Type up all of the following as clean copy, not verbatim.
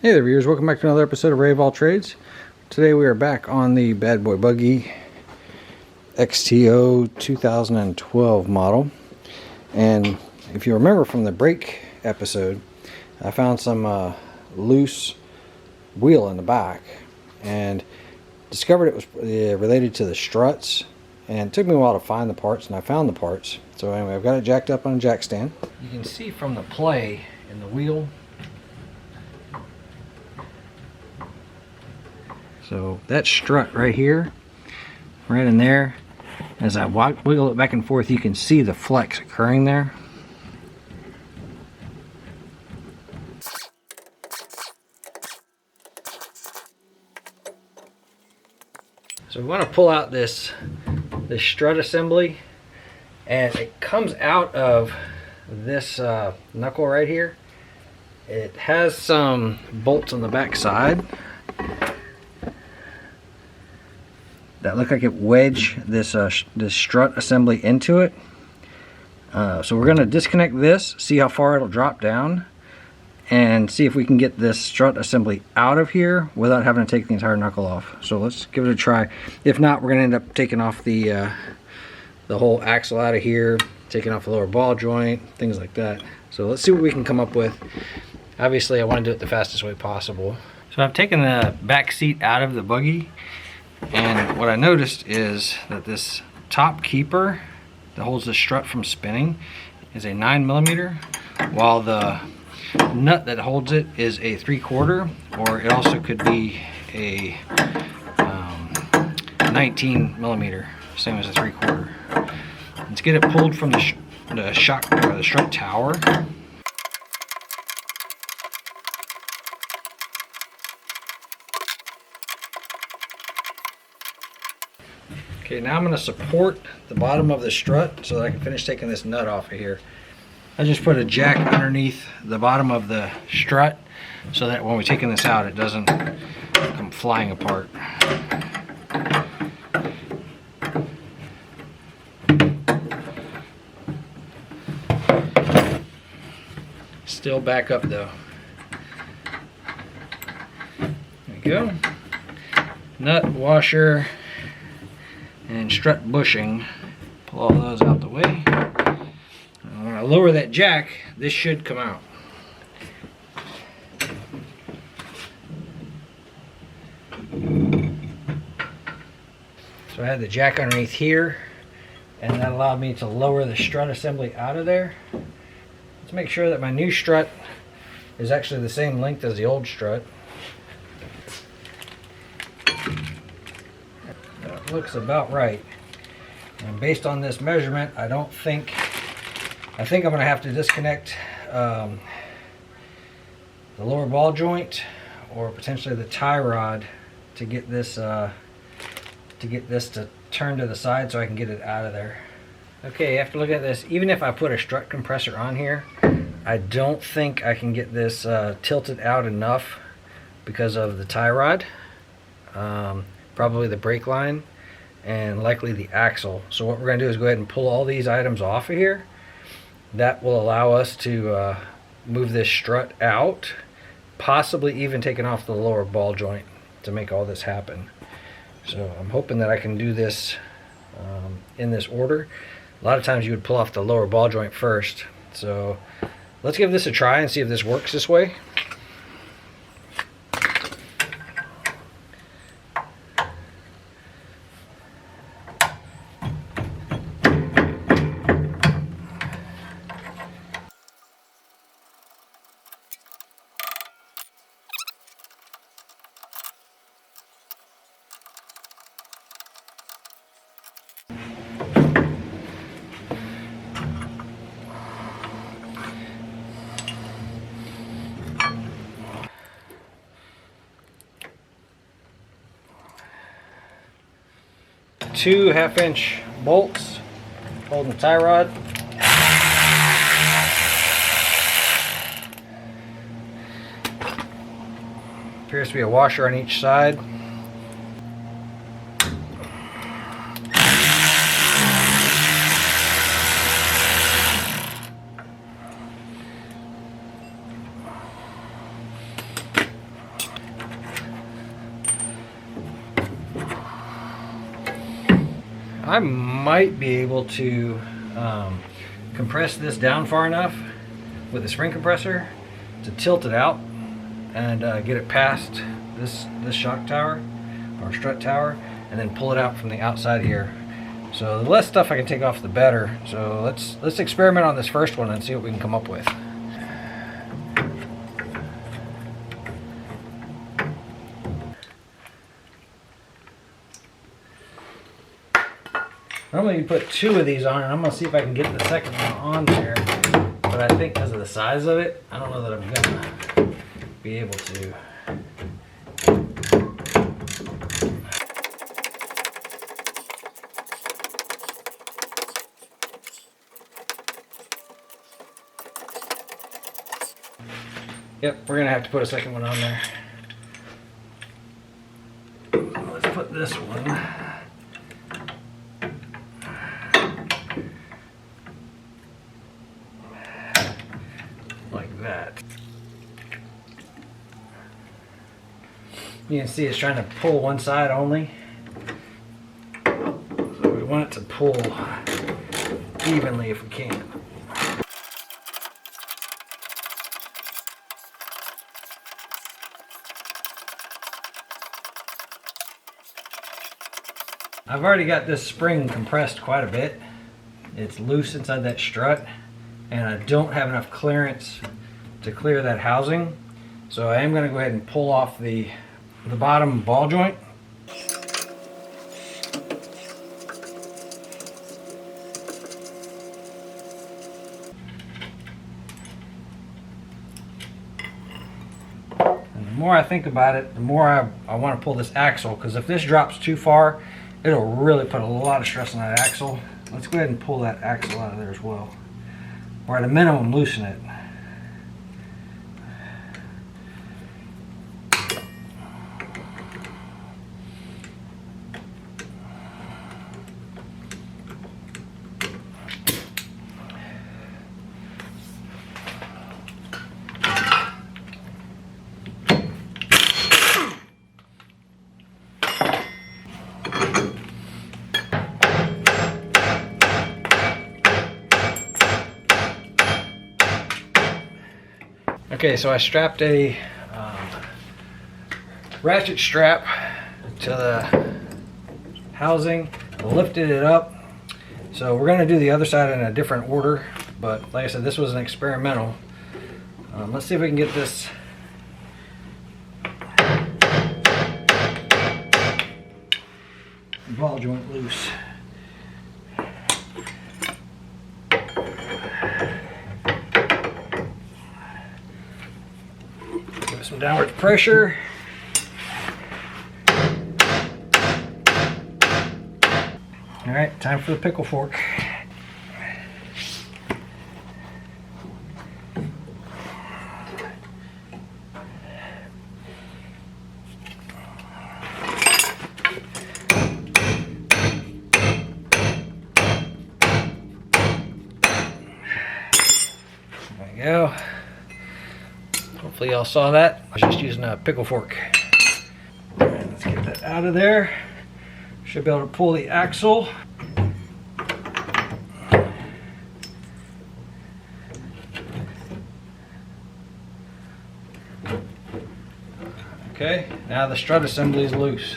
Hey there viewers, welcome back to another episode of Ray of All Trades. Today we are back on the bad Boy Buggy XTO 2012 model. And if you remember from the brake episode, I found some loose wheel in the back and discovered it was related to the struts. And it took me a while to find the parts, and I found the parts. So anyway, I've got it jacked up on a jack stand. You can see from the play in the wheel. So that strut right here, right in there, as I wiggle it back and forth, you can see the flex occurring there. So we want to pull out this strut assembly, and it comes out of this knuckle right here. It has some bolts on the back side that look like it wedge this strut assembly into it. So we're going to disconnect this, see how far it'll drop down, and see if we can get this strut assembly out of here without having to take the entire knuckle off. So let's give it a try. If not, we're going to end up taking off the whole axle out of here, taking off the lower ball joint, things like that. So let's see what we can come up with. Obviously I want to do it the fastest way possible. So I've taken the back seat out of the buggy, and what I noticed is that this top keeper that holds the strut from spinning is a 9mm, while the nut that holds it is a 3/4, or it also could be a 19mm, same as a 3/4. Let's get it pulled from the shock or the strut tower. Okay, now I'm going to support the bottom of the strut so that I can finish taking this nut off of here. I just put a jack underneath the bottom of the strut so that when we're taking this out, it doesn't come flying apart. Still back up though. There we go. Nut, washer, and strut bushing. Pull all those out the way. When I lower that jack, this should come out. So I had the jack underneath here, and that allowed me to lower the strut assembly out of there. Let's make sure that my new strut is actually the same length as the old strut. That looks about right. And based on this measurement, I think I'm going to have to disconnect the lower ball joint, or potentially the tie rod, to get this to turn to the side so I can get it out of there. Okay, after looking at this, even if I put a strut compressor on here, I don't think I can get this tilted out enough because of the tie rod, probably the brake line, and likely the axle. So what we're going to do is go ahead and pull all these items off of here. That will allow us to move this strut out, possibly even taking off the lower ball joint to make all this happen. So I'm hoping that I can do this in this order. A lot of times you would pull off the lower ball joint first. So let's give this a try and see if this works this way. Two 1/2-inch bolts holding the tie rod. Appears to be a washer on each side. I might be able to compress this down far enough with a spring compressor to tilt it out and get it past this shock tower or strut tower, and then pull it out from the outside here. So the less stuff I can take off, the better. So let's experiment on this first one and see what we can come up with. Normally you put 2 of these on, and I'm gonna see if I can get the second one on there. But I think because of the size of it, I don't know that I'm gonna be able to. Yep, we're gonna have to put a second one on there. Let's put this one like that. You can see it's trying to pull one side only. So we want it to pull evenly if we can. I've already got this spring compressed quite a bit. It's loose inside that strut, and I don't have enough clearance to clear that housing. So I am going to go ahead and pull off the bottom ball joint. And the more I think about it, the more I want to pull this axle, because if this drops too far, it'll really put a lot of stress on that axle. Let's go ahead and pull that axle out of there as well. Or at a minimum, loosen it. Okay, so I strapped a ratchet strap to the housing, lifted it up. So we're going to do the other side in a different order, but like I said, this was an experimental. Let's see if we can get this ball joint loose. Some downward pressure. All right, time for the pickle fork. There we go. Hopefully y'all saw that. I was just using a pickle fork. Right, let's get that out of there. Should be able to pull the axle. Okay, now the strut assembly is loose.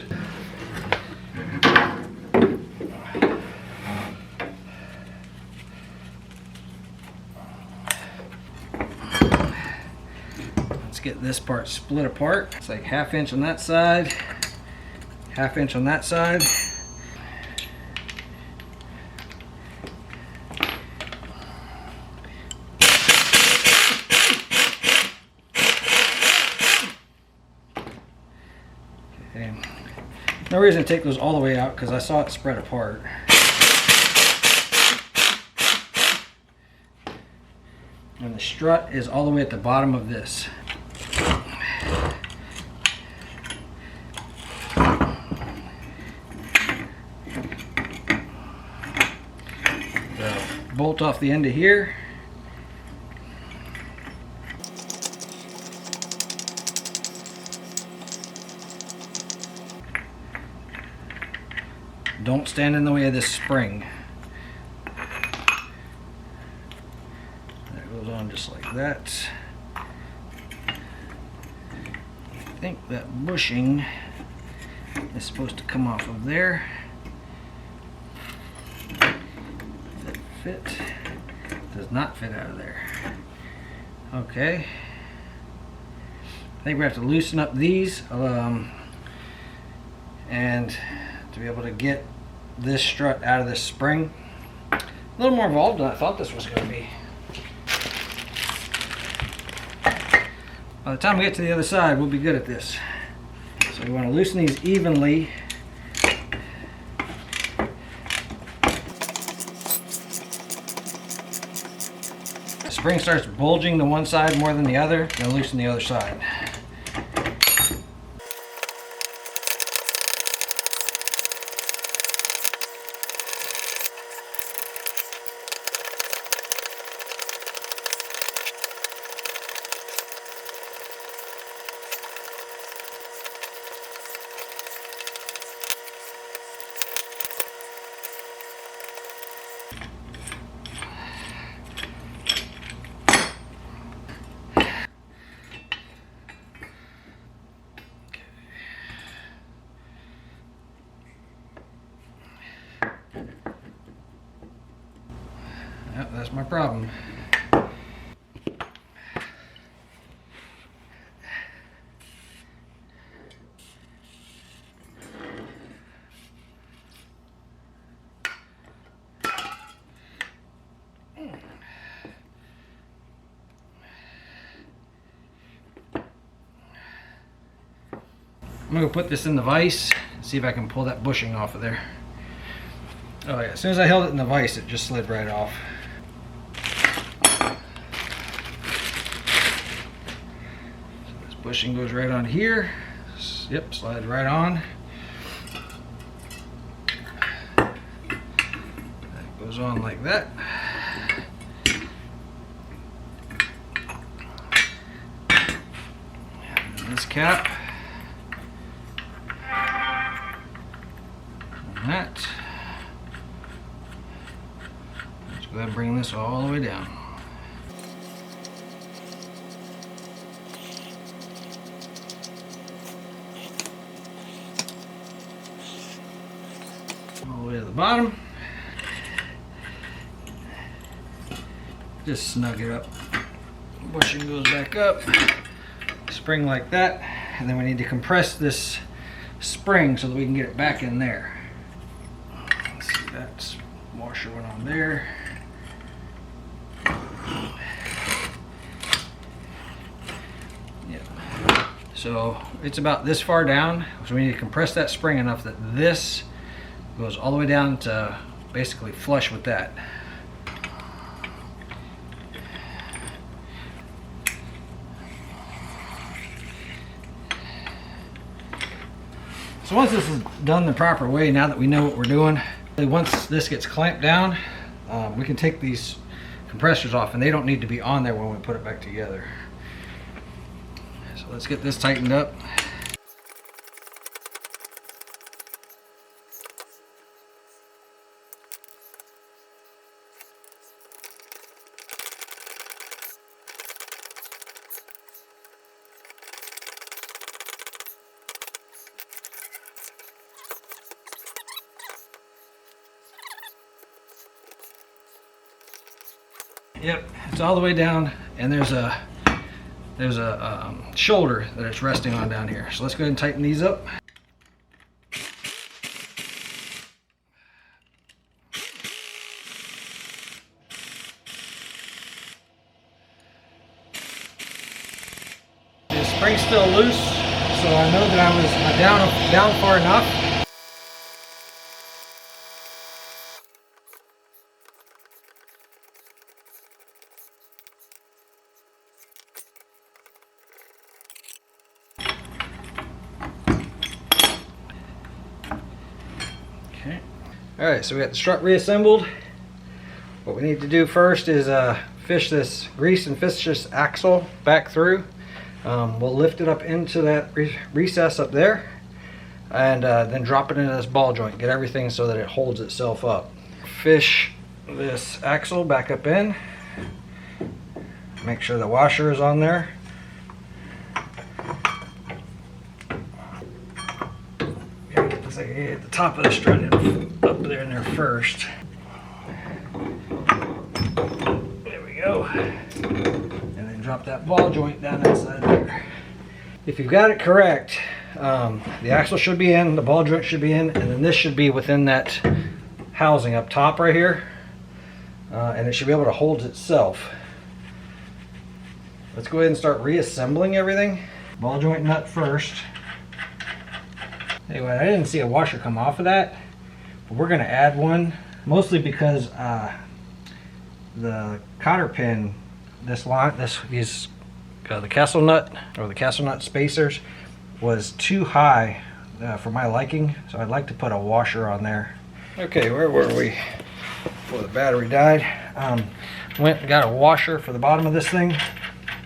Get this part split apart. It's like 1/2 inch on that side, 1/2 inch on that side. Okay. No reason to take those all the way out because I saw it spread apart. And the strut is all the way at the bottom of this. Bolt off the end of here. Don't stand in the way of this spring. That goes on just like that. I think that bushing is supposed to come off of there. Does it fit? Does not fit out of there. Okay. I think we have to loosen up these and to be able to get this strut out of this spring. A little more involved than I thought this was going to be. By the time we get to the other side, we'll be good at this. So we want to loosen these evenly. The spring starts bulging to one side more than the other, then loosen the other side. Yep, that's my problem. I'm gonna put this in the vise, see if I can pull that bushing off of there. Oh yeah, as soon as I held it in the vise, it just slid right off. So this bushing goes right on here. Yep, slides right on. That goes on like that. And this cap. And that. Let's go ahead and bring this all the way down. All the way to the bottom. Just snug it up. Bushing goes back up. Spring like that. And then we need to compress this spring so that we can get it back in there. Let's see, that's washer went on there. Yeah. So it's about this far down. So we need to compress that spring enough that this goes all the way down to basically flush with that. So once this is done the proper way, now that we know what we're doing, once this gets clamped down, we can take these compressors off, and they don't need to be on there when we put it back together. So let's get this tightened up. Yep, it's all the way down, and there's a shoulder that it's resting on down here. So let's go ahead and tighten these up. The spring's still loose, so I know that I was down far enough. Okay. Alright, so we got the strut reassembled. What we need to do first is fish this grease and fish this axle back through. We'll lift it up into that recess up there. and then drop it into this ball joint. Get everything so that it holds itself up. Fish this axle back up in. Make sure the washer is on there. Looks like I get the top of the strut up there in there first. There we go. And then drop that ball joint down inside there. If you've got it correct, the axle should be in, the ball joint should be in, and then this should be within that housing up top right here. And it should be able to hold itself. Let's go ahead and start reassembling everything. Ball joint nut first. Anyway, I didn't see a washer come off of that, but we're going to add one, mostly because the cotter pin, the castle nut or the castle nut spacers was too high for my liking, so I'd like to put a washer on there. Okay, where were we before the battery died? Went and got a washer for the bottom of this thing.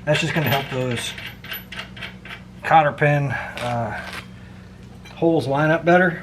That's just going to help those cotter pin holes line up better.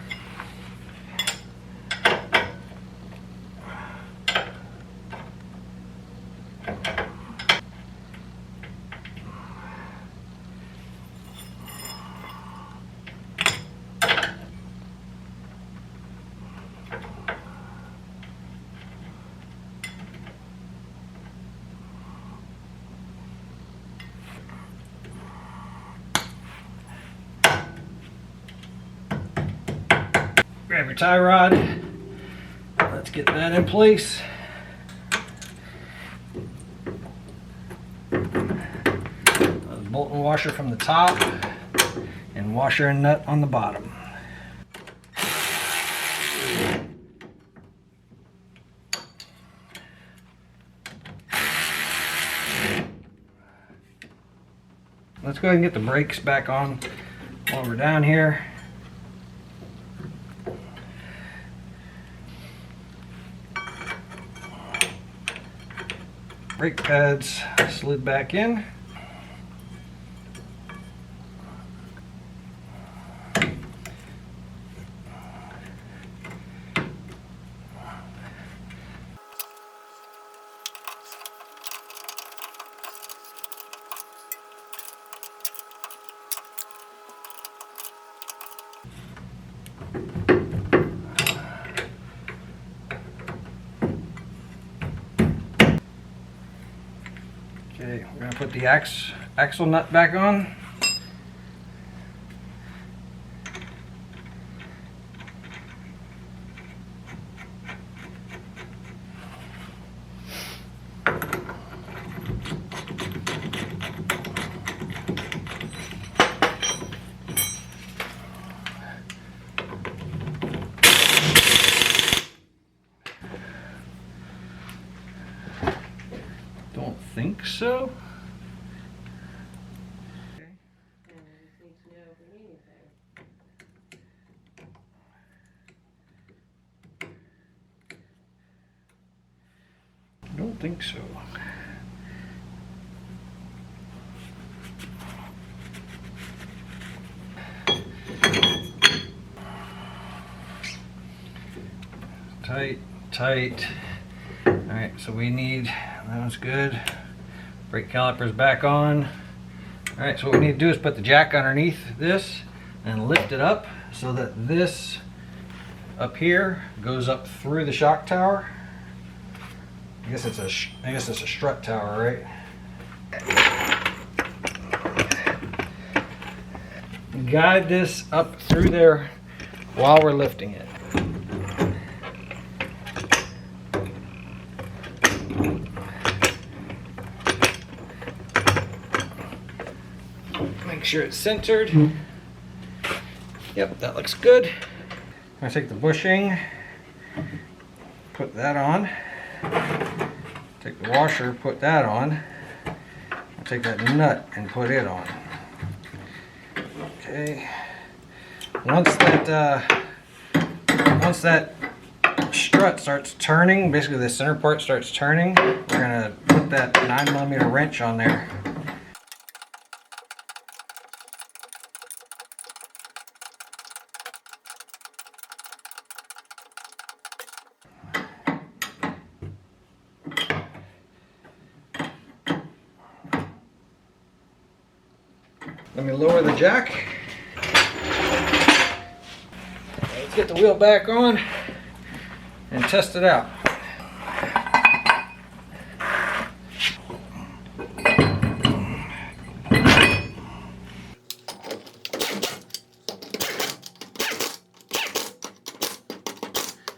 Grab your tie rod. Let's get that in place. Bolt and washer from the top and washer and nut on the bottom. Let's go ahead and get the brakes back on while we're down here. Brake pads slid back in. Okay, we're going to put the axle nut back on. Don't think so. I don't think so. Tight, tight. All right, so we need, that one's good. Brake calipers back on. All right, so what we need to do is put the jack underneath this and lift it up so that this up here goes up through the shock tower. I guess it's a strut tower, right? Guide this up through there while we're lifting it. Make sure it's centered. Yep, that looks good. I'm gonna take the bushing, put that on. Take the washer, put that on. I'll take that nut and put it on. Okay. Once that strut starts turning, basically the center part starts turning, we're gonna put that 9mm wrench on there. Let me lower the jack. Let's get the wheel back on and test it out.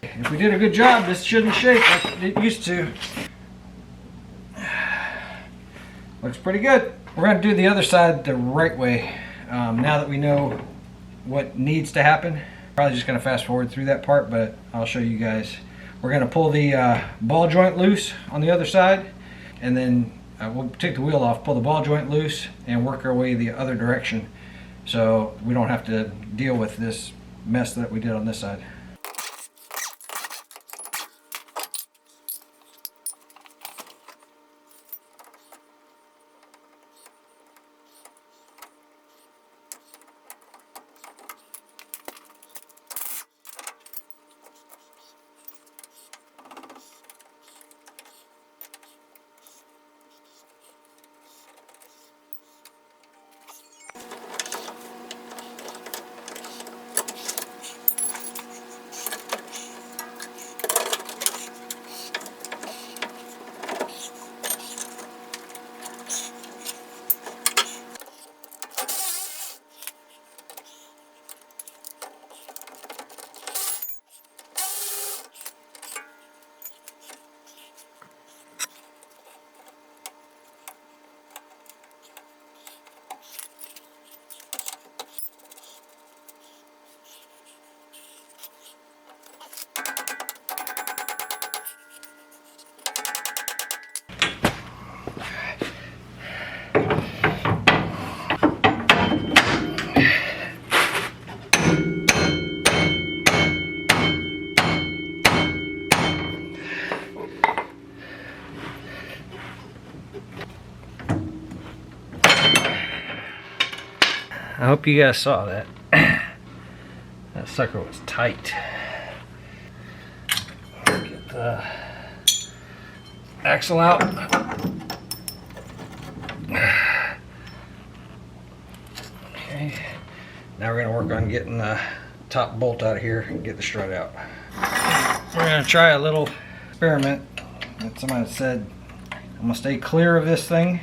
If we did a good job, this shouldn't shake like it used to. Looks pretty good. We're going to do the other side the right way. Now that we know what needs to happen, probably just going to fast forward through that part, but I'll show you guys. We're going to pull the ball joint loose on the other side, and then we'll take the wheel off, pull the ball joint loose, and work our way the other direction so we don't have to deal with this mess that we did on this side. I hope you guys saw that. That sucker was tight. Get the axle out. Okay. Now we're going to work on getting the top bolt out of here and get the strut out. We're going to try a little experiment that somebody said. I'm going to stay clear of this thing.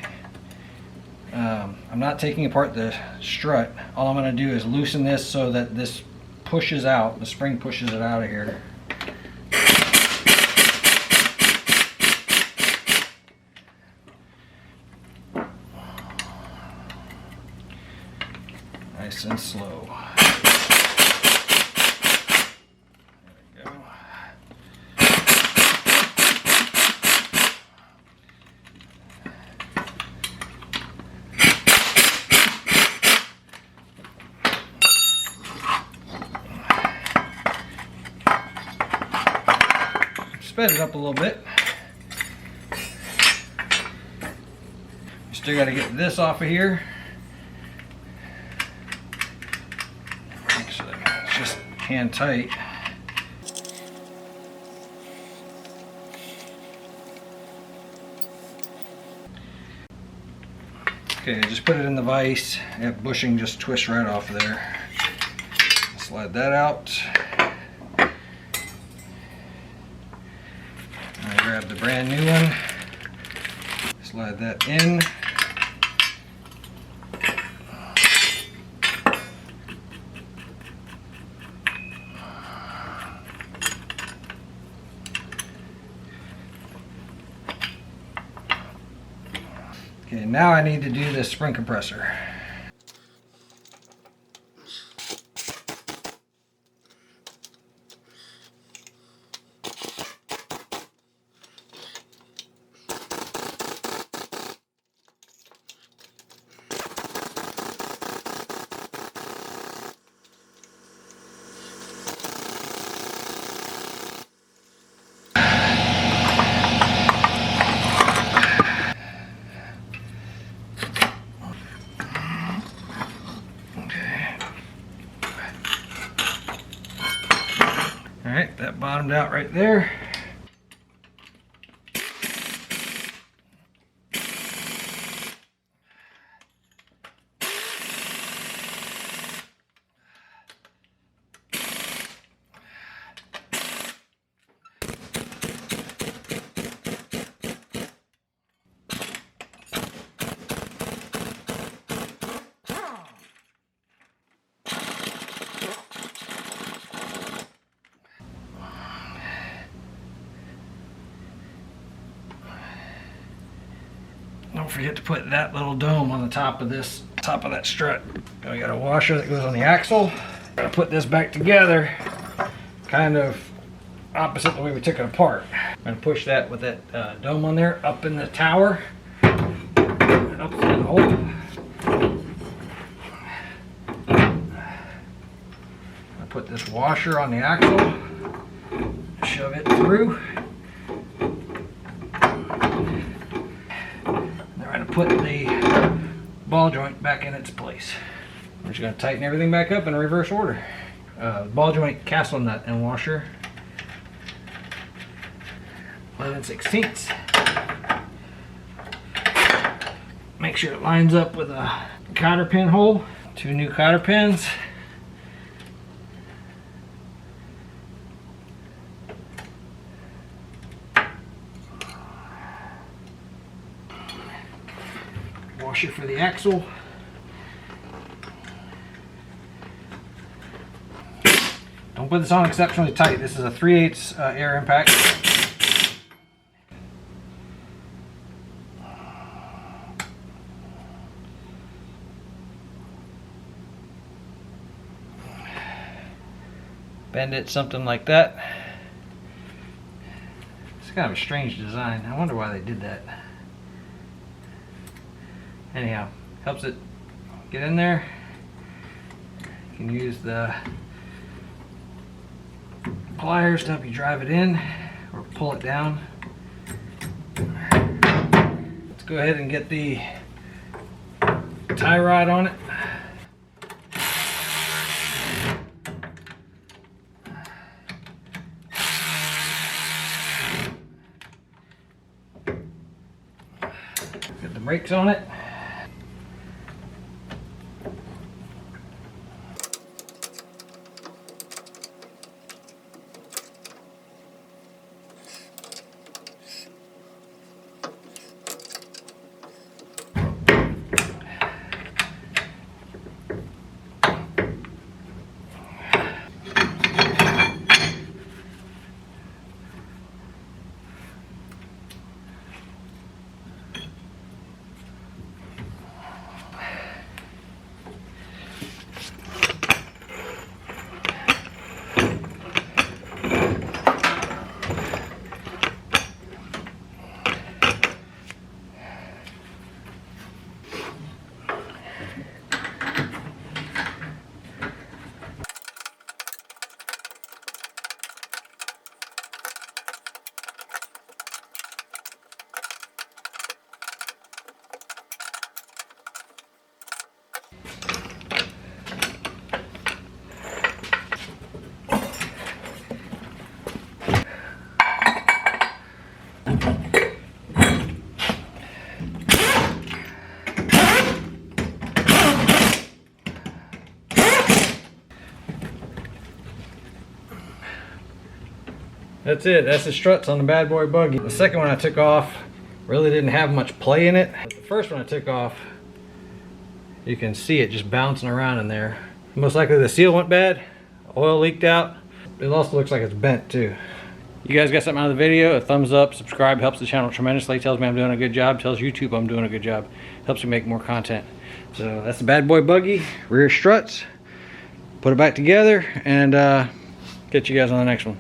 I'm not taking apart the strut. All I'm going to do is loosen this so that this pushes out, the spring pushes it out of here. Nice and slow. There we go. Sped it up a little bit. Still got to get this off of here. Actually, it's just hand tight. Okay, just put it in the vise. That bushing just twists right off of there. Slide that out. Grab the brand new one, slide that in. Okay, now I need to do this spring compressor. Alright, that bottomed out right there. forget to put that little dome on the top of that strut. We got a washer that goes on the axle. Gotta put this back together, kind of opposite the way we took it apart. I'm gonna push that with that dome on there up in the tower, up through the hole. I put this washer on the axle, shove it through. They're gonna put the ball joint back in its place. We're just gonna tighten everything back up in reverse order. Ball joint castle nut and washer, 11/16. Make sure it lines up with a cotter pin hole. 2 new cotter pins. Washer for the axle. Don't put this on exceptionally tight. This is a 3/8 air impact. Bend it something like that. It's kind of a strange design. I wonder why they did that. Anyhow, helps it get in there. You can use the pliers to help you drive it in or pull it down. Let's go ahead and get the tie rod on it. Get the brakes on it. That's it. That's the struts on the bad boy buggy. The second one I took off really didn't have much play in it. But the first one I took off, you can see it just bouncing around in there. Most likely the seal went bad, oil leaked out. It also looks like it's bent too. You guys got something out of the video? A thumbs up, subscribe, helps the channel tremendously. Tells me I'm doing a good job, tells YouTube I'm doing a good job. Helps me make more content. So that's the bad boy buggy, rear struts. Put it back together and get you guys on the next one.